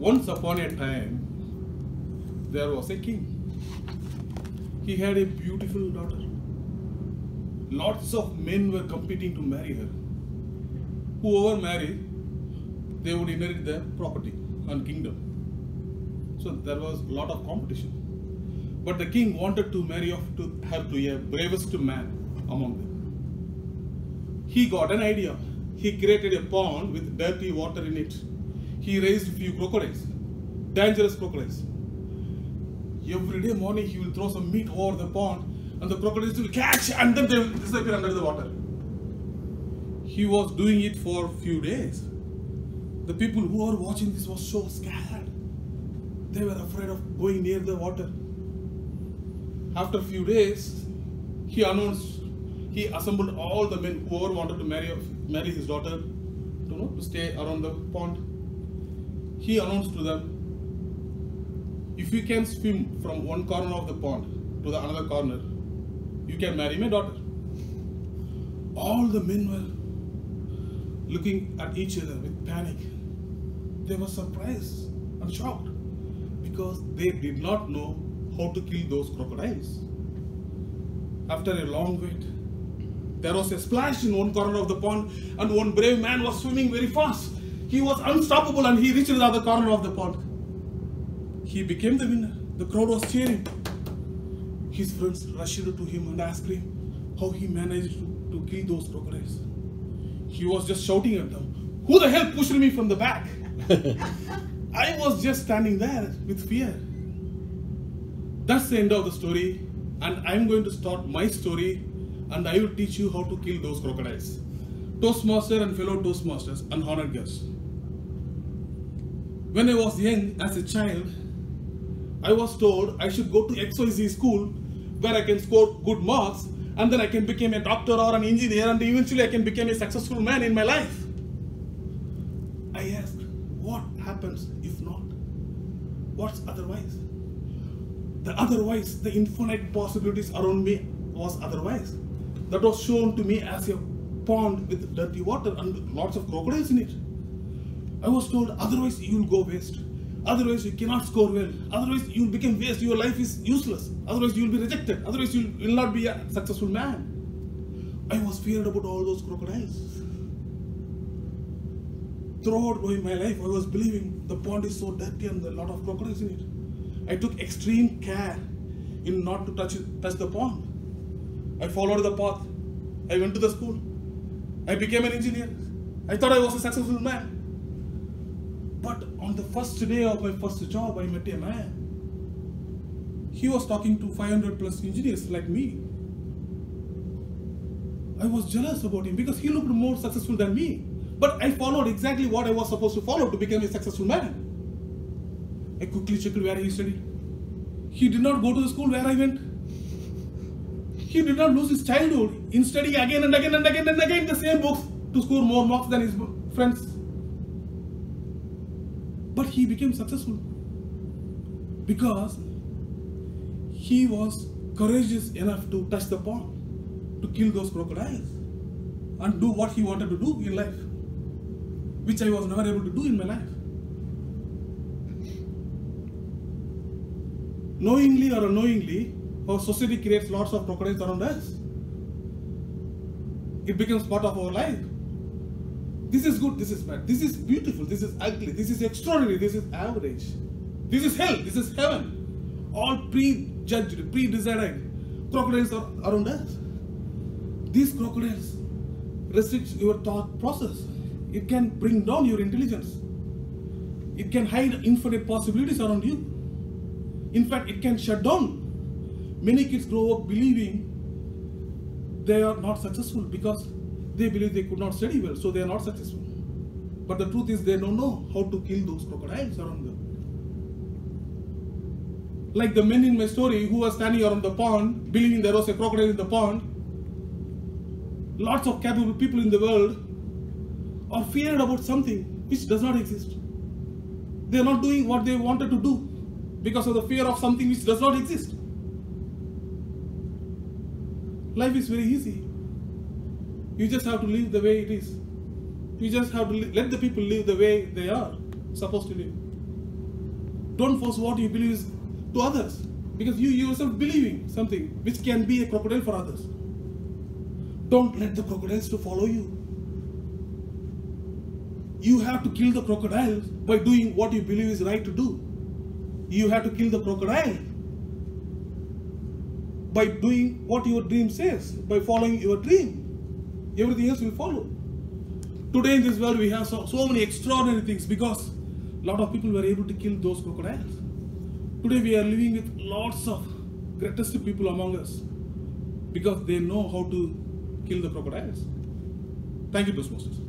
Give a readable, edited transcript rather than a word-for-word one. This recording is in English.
Once upon a time, there was a king. He had a beautiful daughter. Lots of men were competing to marry her. Whoever married, they would inherit their property and kingdom. So there was a lot of competition. But the king wanted to marry her to a bravest man among them. He got an idea. He created a pond with dirty water in it. He raised a few crocodiles, dangerous crocodiles. Every day morning he will throw some meat over the pond and the crocodiles will catch and then they will disappear under the water. He was doing it for a few days. The people who were watching this were so scared. They were afraid of going near the water. After a few days, he assembled all the men who wanted to marry his daughter to stay around the pond. He announced to them, if you can swim from one corner of the pond to the another corner, you can marry my daughter. All the men were looking at each other with panic. They were surprised and shocked because they did not know how to kill those crocodiles. After a long wait, there was a splash in one corner of the pond and one brave man was swimming very fast. He was unstoppable and he reached the other corner of the pond. He became the winner. The crowd was cheering. His friends rushed to him and asked him how he managed to kill those crocodiles. He was just shouting at them, "Who the hell pushed me from the back?" I was just standing there with fear. That's the end of the story, and I'm going to start my story and I will teach you how to kill those crocodiles. Toastmaster and fellow Toastmasters and honored guests. When I was young as a child, I was told I should go to XYZ school where I can score good marks and then I can become a doctor or an engineer and eventually I can become a successful man in my life. I asked, what happens if not? What's otherwise? The otherwise, the infinite possibilities around me was otherwise. That was shown to me as a pond with dirty water and lots of crocodiles in it. I was told otherwise you will go waste. Otherwise you cannot score well. Otherwise you will become waste. Your life is useless. Otherwise you will be rejected. Otherwise you will not be a successful man. I was feared about all those crocodiles. Throughout my life I was believing the pond is so dirty and there are a lot of crocodiles in it. I took extreme care in not to touch the pond. I followed the path. I went to the school. I became an engineer. I thought I was a successful man. But on the first day of my first job, I met a man. He was talking to 500 plus engineers like me. I was jealous about him because he looked more successful than me. But I followed exactly what I was supposed to follow to become a successful man. I quickly checked where he studied. He did not go to the school where I went. He did not lose his childhood in studying again and again and again and again the same books to score more marks than his friends. But he became successful because he was courageous enough to touch the pond, to kill those crocodiles and do what he wanted to do in life, which I was never able to do in my life. Knowingly or unknowingly, our society creates lots of crocodiles around us. It becomes part of our life. This is good, this is bad, this is beautiful, this is ugly, this is extraordinary, this is average. This is hell, this is heaven. All pre-judged, pre-decided crocodiles are around us. These crocodiles restrict your thought process. It can bring down your intelligence. It can hide infinite possibilities around you. In fact, it can shut down. Many kids grow up believing they are not successful because they believe they could not study well, so they are not successful. But the truth is they don't know how to kill those crocodiles around them. Like the men in my story who were standing around the pond, believing there was a crocodile in the pond. Lots of capable people in the world are feared about something which does not exist. They are not doing what they wanted to do because of the fear of something which does not exist. Life is very easy. You just have to live the way it is. You just have to let the people live the way they are supposed to live. Don't force what you believe is to others, because you yourself believing something which can be a crocodile for others. Don't let the crocodiles to follow you. You have to kill the crocodiles by doing what you believe is right to do. You have to kill the crocodile by doing what your dream says, by following your dream. Everything else will follow. Today in this world we have so many extraordinary things because a lot of people were able to kill those crocodiles. Today we are living with lots of greatest people among us because they know how to kill the crocodiles. Thank you, Toastmasters.